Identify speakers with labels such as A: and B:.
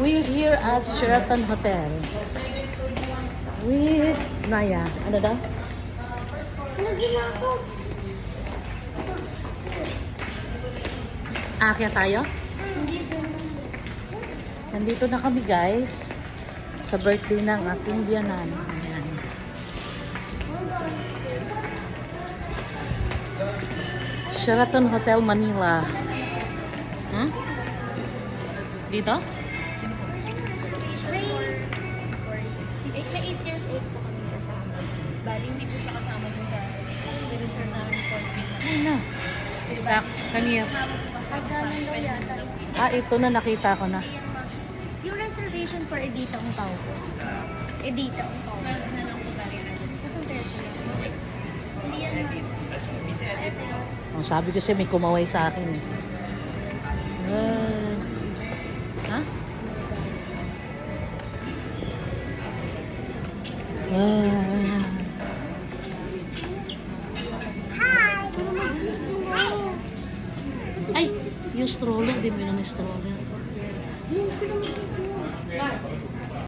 A: We're here at Sheraton Hotel with Naya. Ano daw? Aakyat tayo? Nandito na kami guys sa birthday ng aking biyanan. Ayan. Sheraton Hotel Manila. Huh? Dito?
B: Na 8 years old po kami kasama. Bali, hindi po siya kasama dun sa reserve namin for
A: Ay na. Isak. Kanya.
B: Pagkanan daw yata.
A: Ito na nakita ko na.
B: Yung reservation for Edita Umpaw po. Edita Umpaw. Meron na lang po bali na. Kasang 30. Hindi yan.
A: Sabi ko siya may kumaway sa akin. Ha? Ay, yung stroller, din mo na stroller.